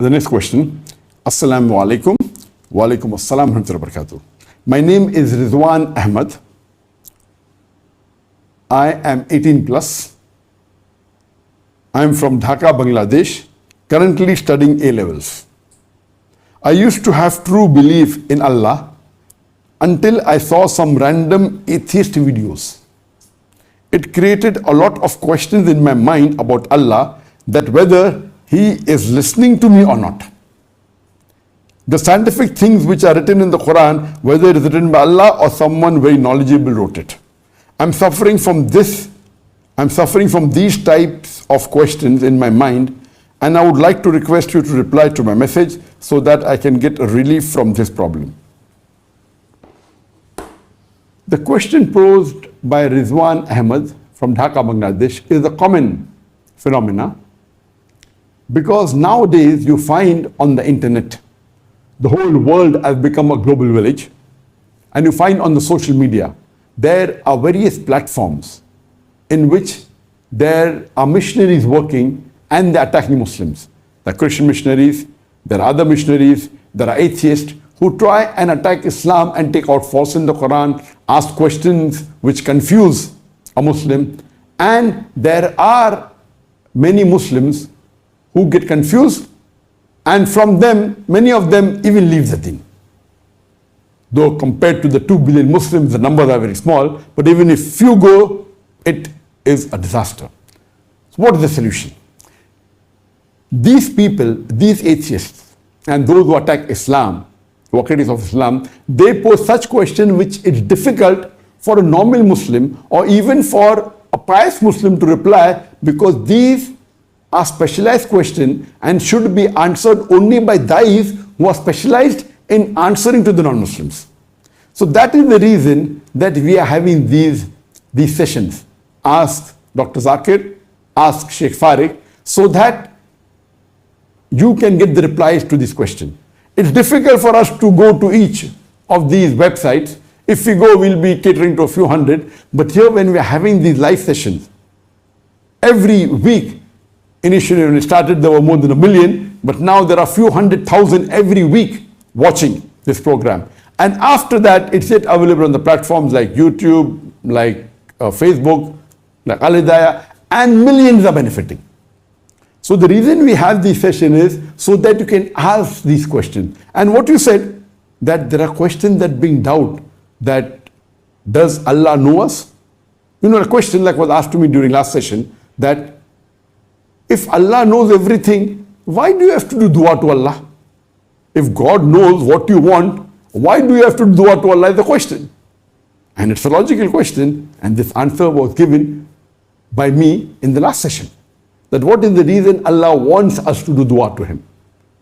The next question. Assalamu alaikum. Wa alaikum assalam wa rahmatullahi wa barakatuh. My name is Rizwan Ahmad. I am 18 plus. I am from Dhaka, Bangladesh, currently studying A-levels. I used to have true belief in Allah until I saw some random atheist videos. It created a lot of questions in my mind about Allah, that whether He is listening to me or not. The scientific things which are written in the Quran, whether it is written by Allah or someone very knowledgeable wrote it. I'm suffering from these types of questions in my mind, and I would like to request you to reply to my message so that I can get a relief from this problem. The question posed by Rizwan Ahmad from Dhaka, Bangladesh is a common phenomena, because nowadays you find on the internet, the whole world has become a global village, and you find on the social media, there are various platforms in which there are missionaries working and they're attacking Muslims. There are Christian missionaries, there are other missionaries, there are atheists who try and attack Islam and take out faults in the Quran, ask questions which confuse a Muslim, and there are many Muslims who get confused, and from them, many of them even leave the deen. Though compared to the 2 billion Muslims, the numbers are very small, but even if few go, it is a disaster. So what is the solution? These people, these atheists, and those who attack Islam, who are critics of Islam, they pose such questions which is difficult for a normal Muslim or even for a pious Muslim to reply, because these are specialized questions and should be answered only by those who are specialized in answering to the non-Muslims. So that is the reason that we are having these sessions. Ask Dr. Zakir, ask Sheikh Farik, so that you can get the replies to this question. It's difficult for us to go to each of these websites. If we go, we'll be catering to a few hundred. But here, when we are having these live sessions, every week, initially when we started, there were more than 1 million, but now there are a few 100,000 every week watching this program. And after that, it's yet available on the platforms like YouTube, like Facebook, like Al-Hidayah, and millions are benefiting. So the reason we have this session is so that you can ask these questions. And what you said, that there are questions that bring doubt, that does Allah know us? You know, a question like was asked to me during last session, that if Allah knows everything, why do you have to do dua to Allah? If God knows what you want, why do you have to do dua to Allah is the question. And it's a logical question, and this answer was given by me in the last session. That what is the reason Allah wants us to do dua to Him?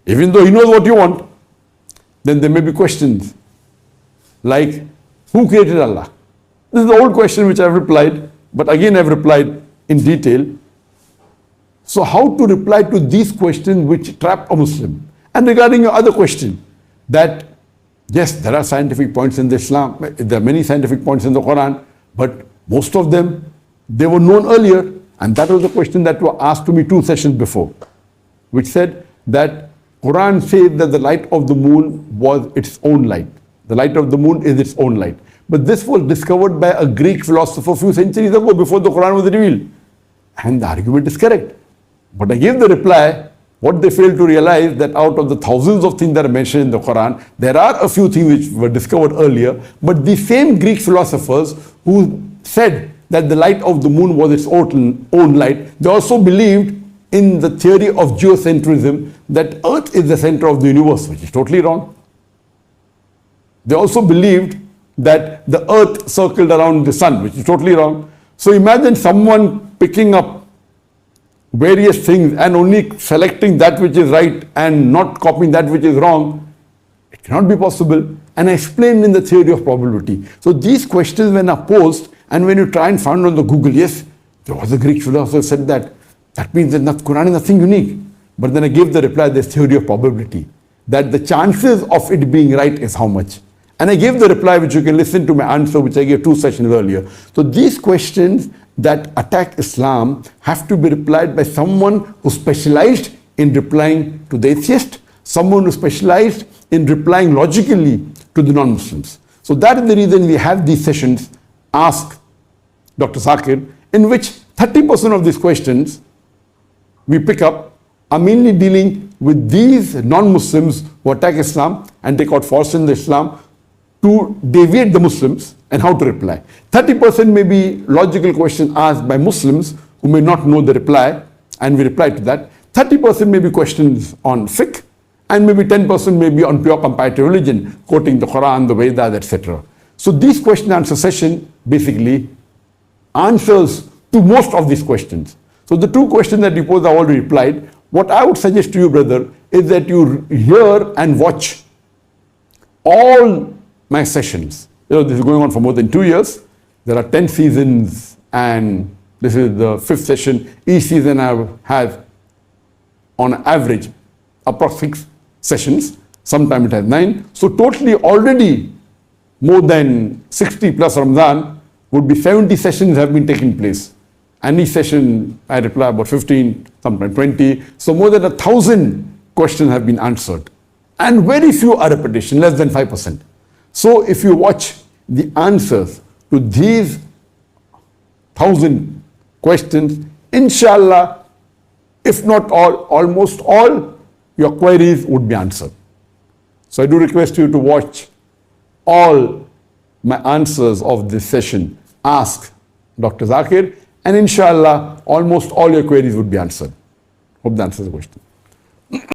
Even though He knows what you want, then there may be questions like, who created Allah? This is the old question which I've replied, but again I've replied in detail. So how to reply to these questions which trap a Muslim? And regarding your other question, that yes, there are scientific points in the Islam, there are many scientific points in the Quran, but most of them, they were known earlier. And that was the question that was asked to me 2 sessions before, which said that Quran says that the light of the moon was its own light. The light of the moon is its own light. But this was discovered by a Greek philosopher a few centuries ago, before the Quran was revealed. And the argument is correct. But I gave the reply, what they failed to realize, that out of the thousands of things that are mentioned in the Quran, there are a few things which were discovered earlier, but the same Greek philosophers who said that the light of the moon was its own light, they also believed in the theory of geocentrism, that Earth is the center of the universe, which is totally wrong. They also believed that the Earth circled around the sun, which is totally wrong. So imagine someone picking up various things and only selecting that which is right and not copying that which is wrong. It cannot be possible. And I explained in the theory of probability. So these questions, when are posed, and when you try and find on the Google, yes, there was a Greek philosopher said that, that means that Quran is nothing unique. But then I gave the reply, there's theory of probability, that the chances of it being right is how much. And I gave the reply, which you can listen to my answer, which I gave 2 sessions earlier. So these questions that attack Islam have to be replied by someone who specialized in replying to the atheist, someone who specialized in replying logically to the non-Muslims. So that is the reason we have these sessions, Ask Dr. Zakir, in which 30% of these questions we pick up are mainly dealing with these non-Muslims who attack Islam and take out faults in Islam to deviate the Muslims and how to reply. 30% may be logical questions asked by Muslims who may not know the reply, and we reply to that. 30% may be questions on fiqh, and maybe 10% may be on pure comparative religion, quoting the Quran, the Vedas, etc. So these question answer session basically answers to most of these questions. So the two questions that you posed I already replied. What I would suggest to you, brother, is that you hear and watch all my sessions. This is going on for more than 2 years. There are 10 seasons, and this is the 5th session. Each season I have, on average, approximately 6 sessions. Sometimes it has 9. So totally already more than 60 plus Ramadan would be 70 sessions have been taking place. And each session I reply about 15, sometimes 20. So more than 1,000 questions have been answered. And very few are repetition, less than 5%. So if you watch the answers to these 1,000 questions, inshallah, if not all, almost all your queries would be answered. So I do request you to watch all my answers of this session, Ask Dr. Zakir, and inshallah, almost all your queries would be answered. Hope that answers the question.